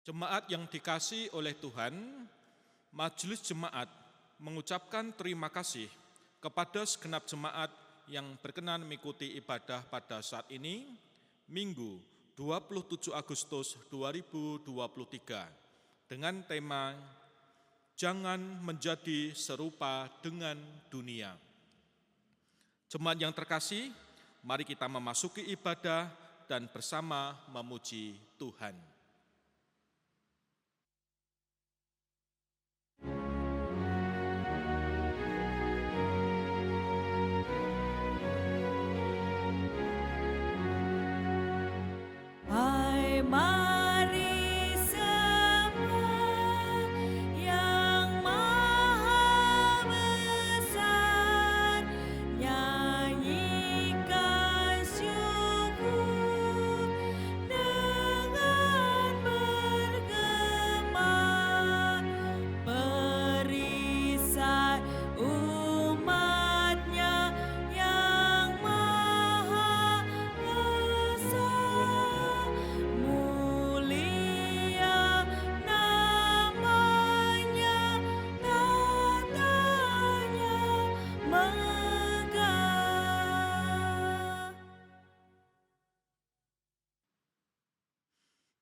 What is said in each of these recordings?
Jemaat yang dikasihi oleh Tuhan, Majelis Jemaat mengucapkan terima kasih kepada segenap jemaat yang berkenan mengikuti ibadah pada saat ini, Minggu 27 Agustus 2023, dengan tema Jangan Menjadi Serupa dengan Dunia. Jemaat yang terkasih, mari kita memasuki ibadah dan bersama memuji Tuhan.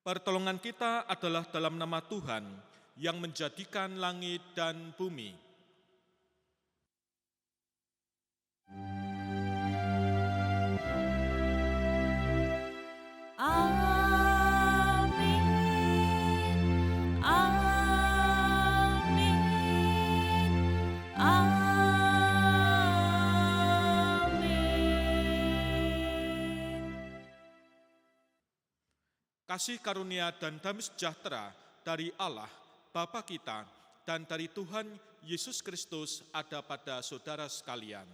Pertolongan kita adalah dalam nama Tuhan yang menjadikan langit dan bumi. Amin, amin, amin. Kasih karunia dan damai sejahtera dari Allah, Bapa kita, dan dari Tuhan Yesus Kristus ada pada saudara sekalian.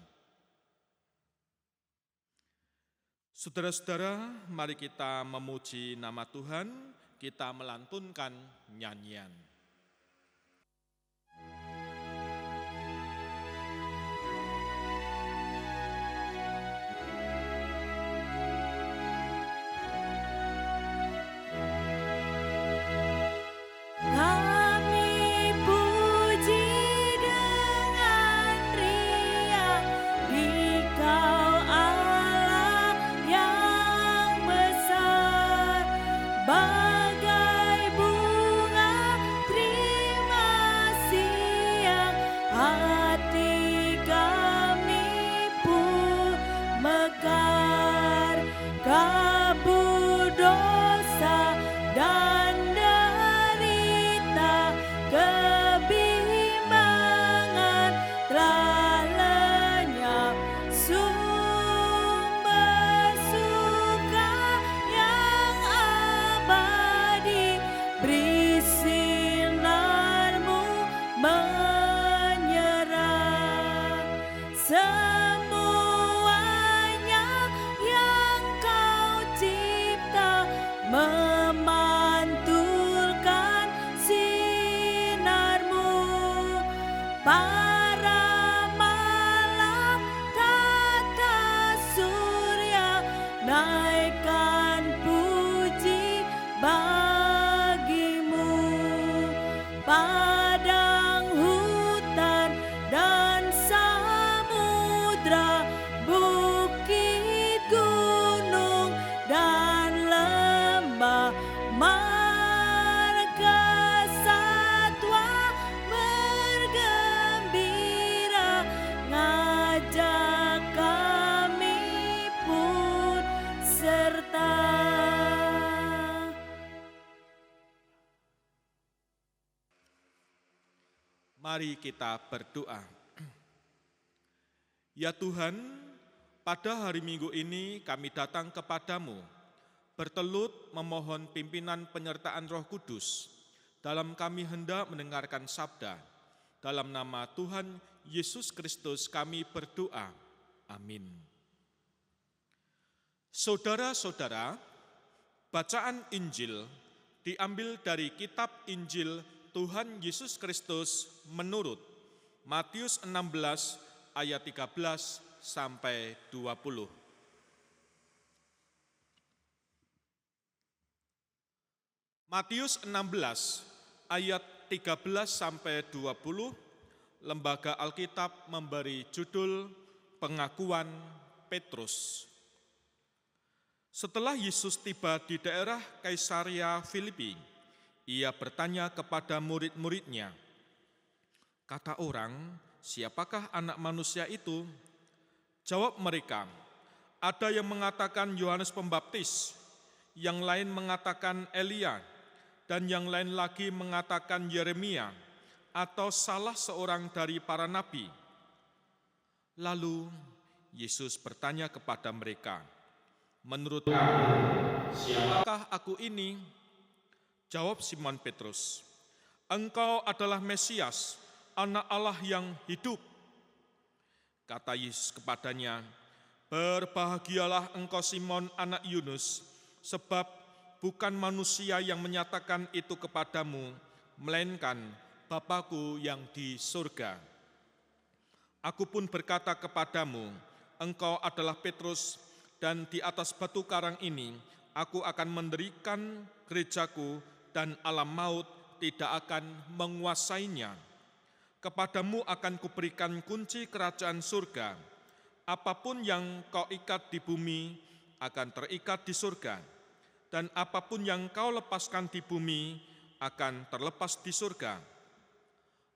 Saudara-saudara, mari kita memuji nama Tuhan, kita melantunkan nyanyian. Mari kita berdoa. Ya Tuhan, pada hari Minggu ini kami datang kepadamu, bertelut memohon pimpinan penyertaan Roh Kudus, dalam kami hendak mendengarkan sabda. Dalam nama Tuhan Yesus Kristus kami berdoa. Amin. Saudara-saudara, bacaan Injil diambil dari kitab Injil Tuhan Yesus Kristus menurut Matius 16 ayat 13 sampai 20. Matius 16 ayat 13 sampai 20, Lembaga Alkitab memberi judul Pengakuan Petrus. Setelah Yesus tiba di daerah Kaisarea Filipi, ia bertanya kepada murid-muridnya, "Kata orang, siapakah anak manusia itu?" Jawab mereka, "Ada yang mengatakan Yohanes Pembaptis, yang lain mengatakan Elia, dan yang lain lagi mengatakan Yeremia, atau salah seorang dari para nabi." Lalu Yesus bertanya kepada mereka, "Menurut kamu, siapakah aku ini?" Jawab Simon Petrus, "Engkau adalah Mesias, Anak Allah yang hidup." Kata Yesus kepadanya, "Berbahagialah engkau Simon anak Yunus, sebab bukan manusia yang menyatakan itu kepadamu, melainkan Bapa-Ku yang di surga. Aku pun berkata kepadamu, engkau adalah Petrus, dan di atas batu karang ini aku akan mendirikan gerejaku, dan alam maut tidak akan menguasainya. Kepadamu akan kuberikan kunci kerajaan surga. Apapun yang kau ikat di bumi akan terikat di surga, dan apapun yang kau lepaskan di bumi akan terlepas di surga."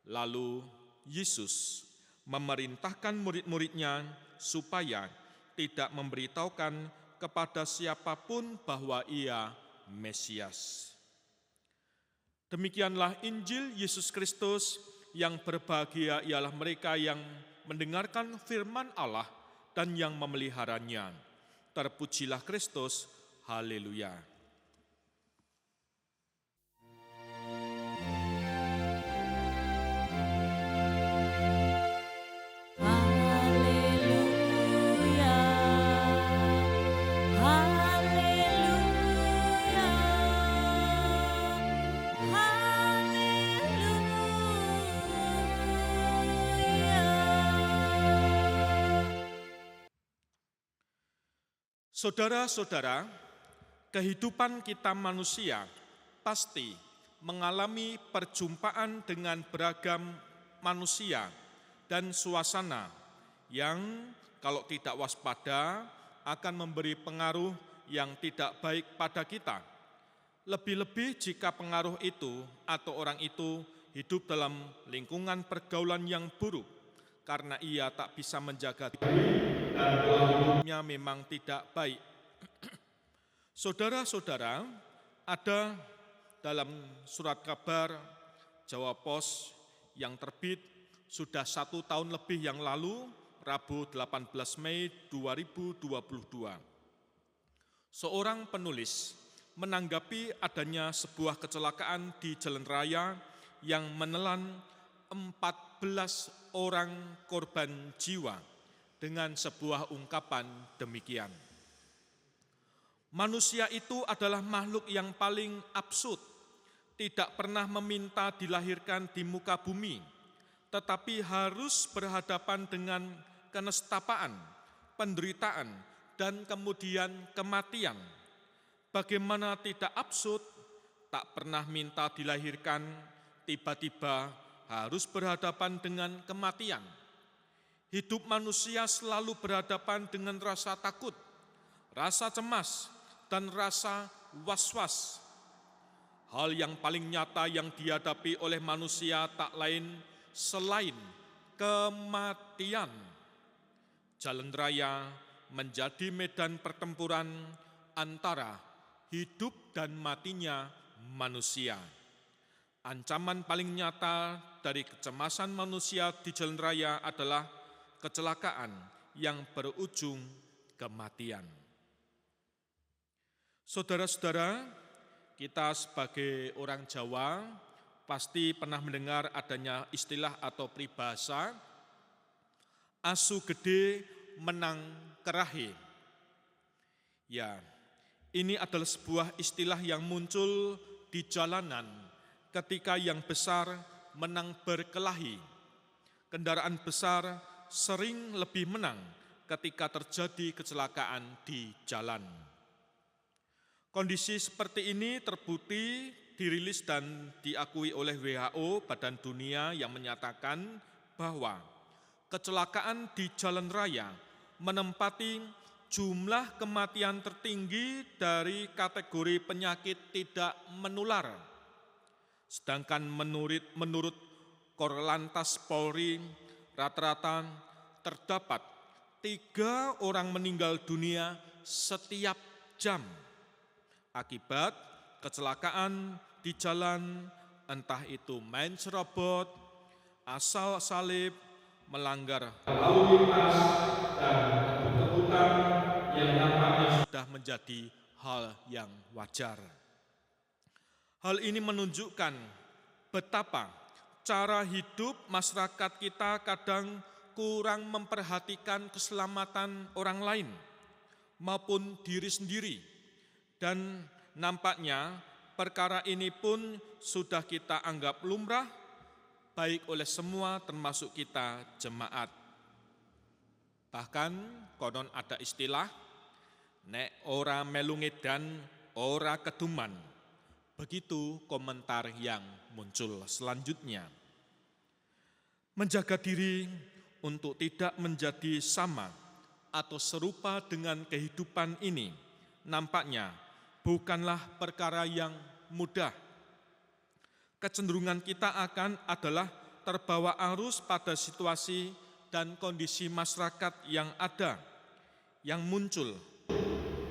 Lalu Yesus memerintahkan murid-muridnya supaya tidak memberitahukan kepada siapapun bahwa ia Mesias. Demikianlah Injil Yesus Kristus. Yang berbahagia ialah mereka yang mendengarkan firman Allah dan yang memeliharanya. Terpujilah Kristus, haleluya. Haleluya, haleluya, haleluya. Saudara-saudara, kehidupan kita manusia pasti mengalami perjumpaan dengan beragam manusia dan suasana yang kalau tidak waspada akan memberi pengaruh yang tidak baik pada kita. Lebih-lebih jika pengaruh itu atau orang itu hidup dalam lingkungan pergaulan yang buruk, karena ia tak bisa menjaga diri dan pola hidupnya memang tidak baik. Saudara-saudara, ada dalam surat kabar Jawa Pos yang terbit sudah 1 tahun lebih yang lalu, Rabu 18 Mei 2022. Seorang penulis menanggapi adanya sebuah kecelakaan di jalan raya yang menelan 14 orang korban jiwa dengan sebuah ungkapan demikian. Manusia itu adalah makhluk yang paling absurd, tidak pernah meminta dilahirkan di muka bumi, tetapi harus berhadapan dengan kenestapaan, penderitaan, dan kemudian kematian. Bagaimana tidak absurd, tak pernah minta dilahirkan, tiba-tiba harus berhadapan dengan kematian. Hidup manusia selalu berhadapan dengan rasa takut, rasa cemas, dan rasa was-was. Hal yang paling nyata yang dihadapi oleh manusia tak lain selain kematian. Jalan raya menjadi medan pertempuran antara hidup dan matinya manusia. Ancaman paling nyata dari kecemasan manusia di jalan raya adalah kecelakaan yang berujung kematian. Saudara-saudara, kita sebagai orang Jawa pasti pernah mendengar adanya istilah atau peribahasa asu gede menang kerahe. Ya, ini adalah sebuah istilah yang muncul di jalanan ketika yang besar menang berkelahi. Kendaraan besar sering lebih menang ketika terjadi kecelakaan di jalan. Kondisi seperti ini terbukti dirilis dan diakui oleh WHO, Badan Dunia, yang menyatakan bahwa kecelakaan di jalan raya menempati jumlah kematian tertinggi dari kategori penyakit tidak menular. Sedangkan menurut Korlantas Polri, rata-rata terdapat 3 orang meninggal dunia setiap jam akibat kecelakaan di jalan, entah itu main serobot, asal salib, melanggar lalu lintas, dan kebut-kebutan yang nampaknya sudah menjadi hal yang wajar. Hal ini menunjukkan betapa cara hidup masyarakat kita kadang kurang memperhatikan keselamatan orang lain maupun diri sendiri. Dan nampaknya perkara ini pun sudah kita anggap lumrah, baik oleh semua termasuk kita jemaat. Bahkan konon ada istilah, nek ora melu ngedan, ora keduman. Begitu komentar yang muncul selanjutnya. Menjaga diri untuk tidak menjadi sama atau serupa dengan kehidupan ini nampaknya bukanlah perkara yang mudah. Kecenderungan kita adalah terbawa arus pada situasi dan kondisi masyarakat yang ada, yang muncul.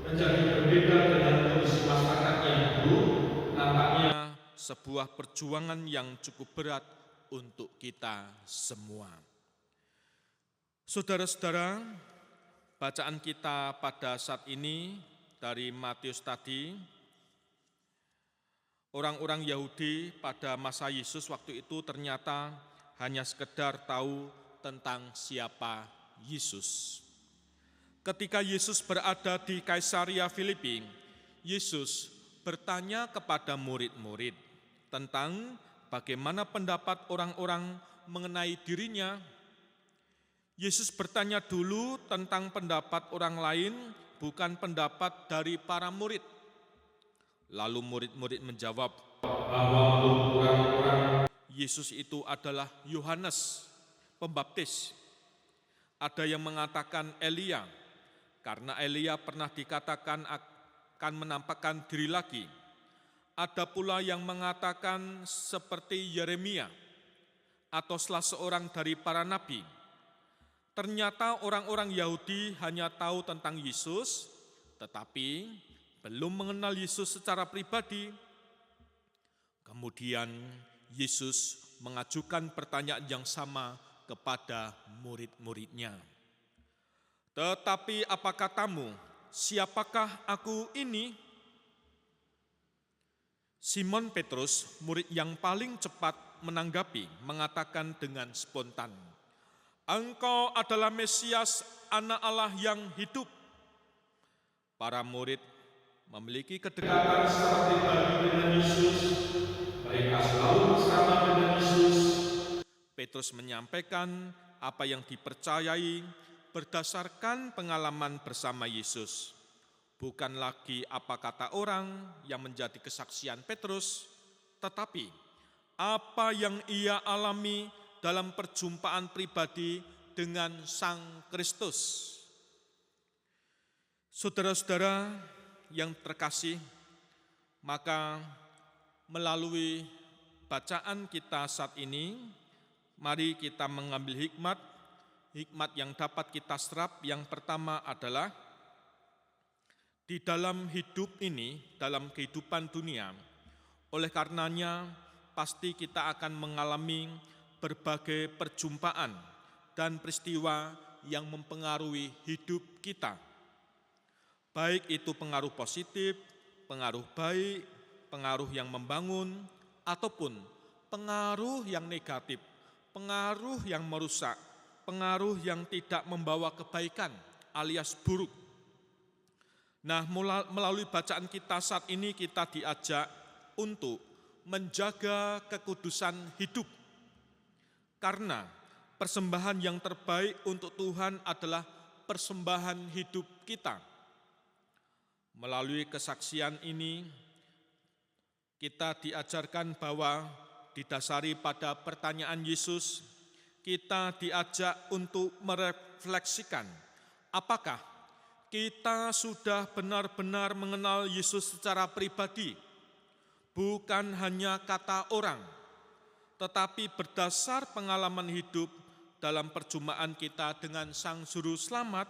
Menjadi berbeda dengan kondisi masyarakat yang dulu, nampaknya sebuah perjuangan yang cukup berat untuk kita semua. Saudara-saudara, bacaan kita pada saat ini dari Matius tadi, orang-orang Yahudi pada masa Yesus waktu itu ternyata hanya sekedar tahu tentang siapa Yesus. Ketika Yesus berada di Kaisaria Filipi, Yesus bertanya kepada murid-murid tentang bagaimana pendapat orang-orang mengenai dirinya. Yesus bertanya dulu tentang pendapat orang lain, bukan pendapat dari para murid. Lalu murid-murid menjawab bahwa orang-orang Yesus itu adalah Yohanes Pembaptis. Ada yang mengatakan Elia, karena Elia pernah dikatakan akan menampakkan diri lagi. Ada pula yang mengatakan seperti Yeremia atau salah seorang dari para nabi. Ternyata orang-orang Yahudi hanya tahu tentang Yesus, tetapi belum mengenal Yesus secara pribadi. Kemudian Yesus mengajukan pertanyaan yang sama kepada murid-muridnya. Tetapi apa katamu, siapakah aku ini? Simon Petrus, murid yang paling cepat menanggapi, mengatakan dengan spontan, "Engkau adalah Mesias, Anak Allah yang hidup." Para murid memiliki kedekatan secara pribadi dengan Yesus. Mereka selalu bersama dengan Yesus. Petrus menyampaikan apa yang dipercayai berdasarkan pengalaman bersama Yesus. Bukan lagi apa kata orang yang menjadi kesaksian Petrus, tetapi apa yang ia alami dalam perjumpaan pribadi dengan Sang Kristus. Saudara-saudara yang terkasih, maka melalui bacaan kita saat ini, mari kita mengambil hikmat yang dapat kita serap. Yang pertama adalah di dalam hidup ini, dalam kehidupan dunia, oleh karenanya pasti kita akan mengalami berbagai perjumpaan dan peristiwa yang mempengaruhi hidup kita. Baik itu pengaruh positif, pengaruh baik, pengaruh yang membangun, ataupun pengaruh yang negatif, pengaruh yang merusak, pengaruh yang tidak membawa kebaikan alias buruk. Nah, melalui bacaan kita saat ini kita diajak untuk menjaga kekudusan hidup. Karena persembahan yang terbaik untuk Tuhan adalah persembahan hidup kita. Melalui kesaksian ini, Kita diajarkan bahwa didasari pada pertanyaan Yesus, kita diajak untuk merefleksikan apakah kita sudah benar-benar mengenal Yesus secara pribadi, bukan hanya kata orang, tetapi berdasar pengalaman hidup dalam perjumpaan kita dengan Sang Juru Selamat.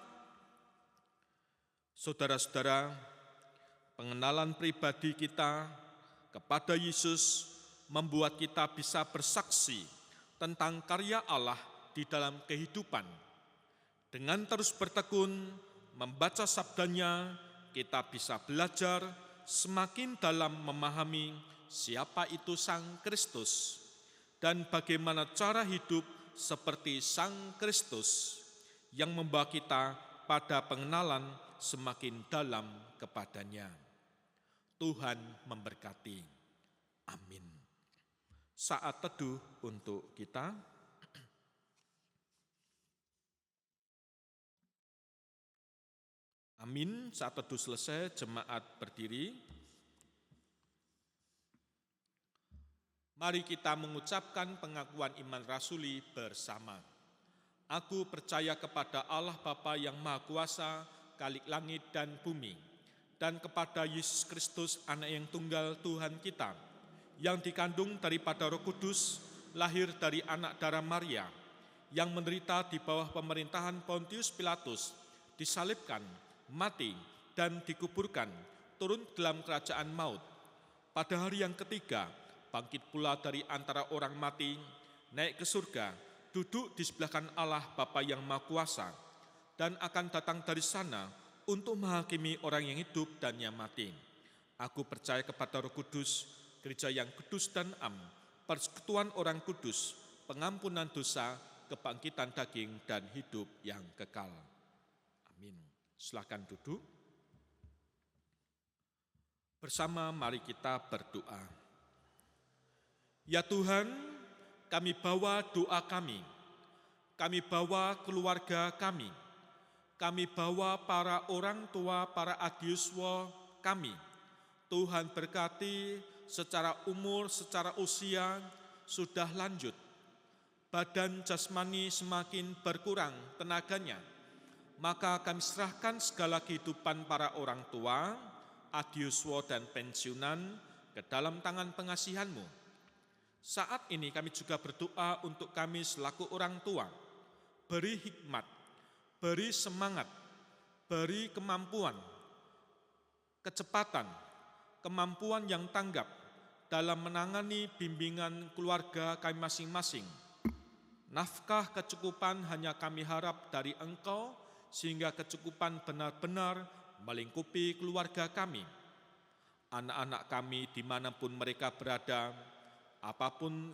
Saudara-saudara, pengenalan pribadi kita kepada Yesus membuat kita bisa bersaksi tentang karya Allah di dalam kehidupan. Dengan terus bertekun membaca sabdanya, kita bisa belajar semakin dalam memahami siapa itu Sang Kristus dan bagaimana cara hidup seperti Sang Kristus yang membawa kita pada pengenalan semakin dalam kepadanya. Tuhan memberkati. Amin. Saat teduh untuk kita. Amin. Saat teduh selesai, jemaat berdiri. Mari kita mengucapkan pengakuan iman rasuli bersama. Aku percaya kepada Allah Bapa yang Maha Kuasa, Khalik langit dan bumi, dan kepada Yesus Kristus, Anak yang tunggal Tuhan kita, yang dikandung daripada Roh Kudus, lahir dari anak darah Maria, yang menderita di bawah pemerintahan Pontius Pilatus, disalibkan, mati, dan dikuburkan, turun dalam kerajaan maut. Pada hari yang ketiga, bangkit pula dari antara orang mati, naik ke surga, duduk di sebelah kanan Allah Bapa yang Maha Kuasa, dan akan datang dari sana untuk menghakimi orang yang hidup dan yang mati. Aku percaya kepada Roh Kudus, gereja yang kudus dan am, persekutuan orang kudus, pengampunan dosa, kebangkitan daging, dan hidup yang kekal. Amin. Silakan duduk. Bersama mari kita berdoa. Ya Tuhan, kami bawa doa kami bawa keluarga kami bawa para orang tua, para adiuswa kami. Tuhan berkati secara umur, secara usia sudah lanjut. Badan jasmani semakin berkurang tenaganya. Maka kami serahkan segala kehidupan para orang tua, adiuswa dan pensiunan ke dalam tangan pengasihan-Mu. Saat ini kami juga berdoa untuk kami selaku orang tua. Beri hikmat, beri semangat, beri kemampuan, kecepatan, kemampuan yang tanggap dalam menangani bimbingan keluarga kami masing-masing. Nafkah kecukupan hanya kami harap dari Engkau, sehingga kecukupan benar-benar melingkupi keluarga kami. Anak-anak kami dimanapun mereka berada, apapun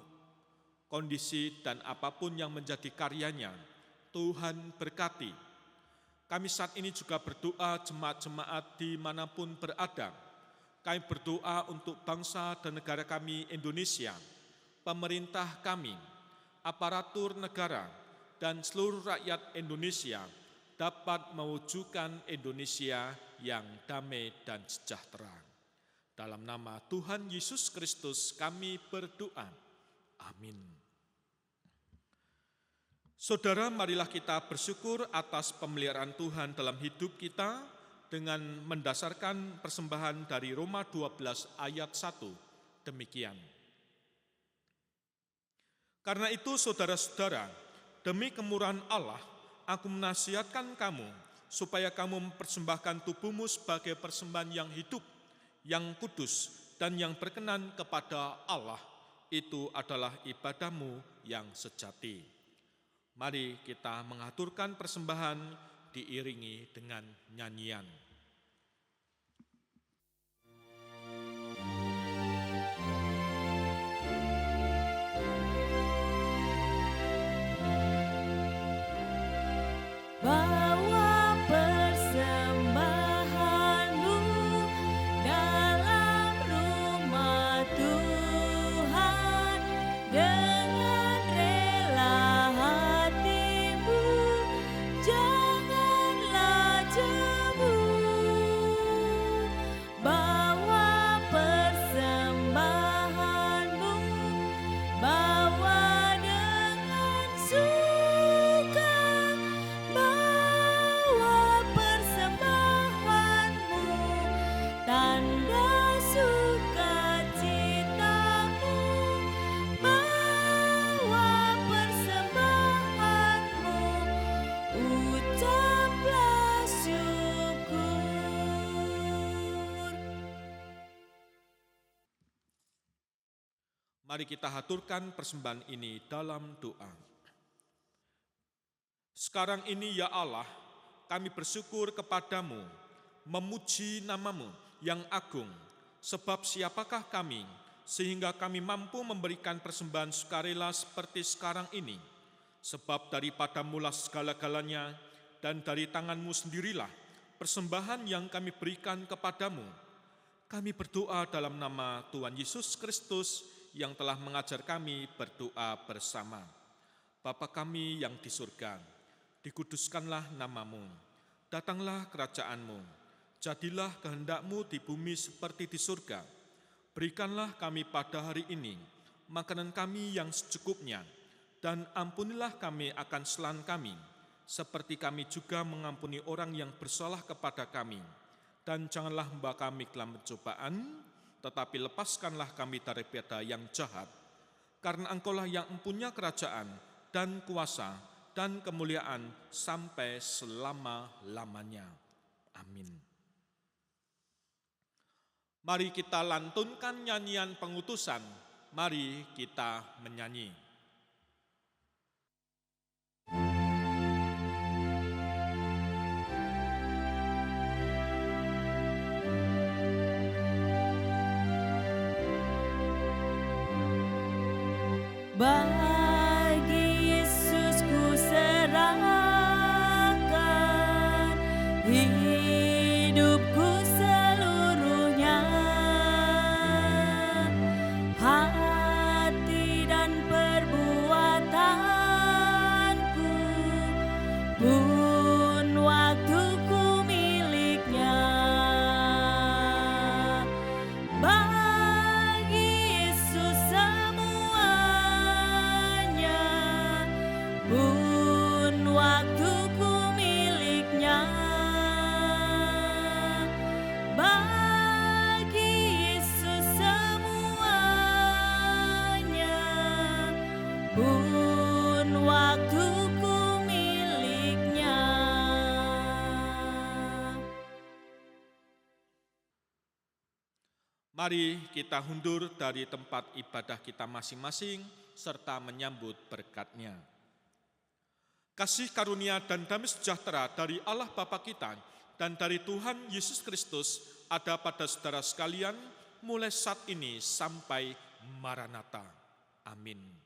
kondisi dan apapun yang menjadi karyanya, Tuhan berkati. Kami saat ini juga berdoa jemaat-jemaat dimanapun berada. Kami berdoa untuk bangsa dan negara kami Indonesia, pemerintah kami, aparatur negara, dan seluruh rakyat Indonesia dapat mewujudkan Indonesia yang damai dan sejahtera. Dalam nama Tuhan Yesus Kristus kami berdoa. Amin. Saudara, marilah kita bersyukur atas pemeliharaan Tuhan dalam hidup kita dengan mendasarkan persembahan dari Roma 12 ayat 1. Demikian. Karena itu saudara-saudara, demi kemurahan Allah, aku menasihatkan kamu supaya kamu mempersembahkan tubuhmu sebagai persembahan yang hidup, yang kudus, dan yang berkenan kepada Allah. Itu adalah ibadahmu yang sejati. Mari kita mengaturkan persembahan diiringi dengan nyanyian. Bawa persembahanmu dalam rumah Tuhan dengan rela hatimu, janganlah cemburu. Mari kita haturkan persembahan ini dalam doa. Sekarang ini ya Allah, kami bersyukur kepadamu, memuji namamu yang agung, sebab siapakah kami, sehingga kami mampu memberikan persembahan sukarela seperti sekarang ini. Sebab daripadamulah segala-galanya, dan dari tanganmu sendirilah persembahan yang kami berikan kepadamu. Kami berdoa dalam nama Tuhan Yesus Kristus yang telah mengajar kami berdoa bersama. Bapa kami yang di surga, dikuduskanlah namamu, datanglah kerajaanmu, jadilah kehendakmu di bumi seperti di surga. Berikanlah kami pada hari ini makanan kami yang secukupnya, dan ampunilah kami akan kesalahan kami, seperti kami juga mengampuni orang yang bersalah kepada kami. Dan janganlah membawa kami ke dalam pencobaan, tetapi lepaskanlah kami daripada yang jahat. Karena Engkaulah yang mempunyai kerajaan dan kuasa dan kemuliaan sampai selama-lamanya. Amin. Mari kita lantunkan nyanyian pengutusan. Mari kita menyanyi. Bagi Yesus ku serahkan hidupku seluruhnya, hati dan perbuatanku, pun waktuku miliknya. Bagi Yesus semuanya, pun waktuku miliknya. Bagi Yesus semuanya, pun waktuku miliknya. Mari kita hundur dari tempat ibadah kita masing-masing serta menyambut berkat-Nya. Kasih karunia dan damai sejahtera dari Allah Bapa kita dan dari Tuhan Yesus Kristus ada pada saudara sekalian mulai saat ini sampai Maranatha. Amin.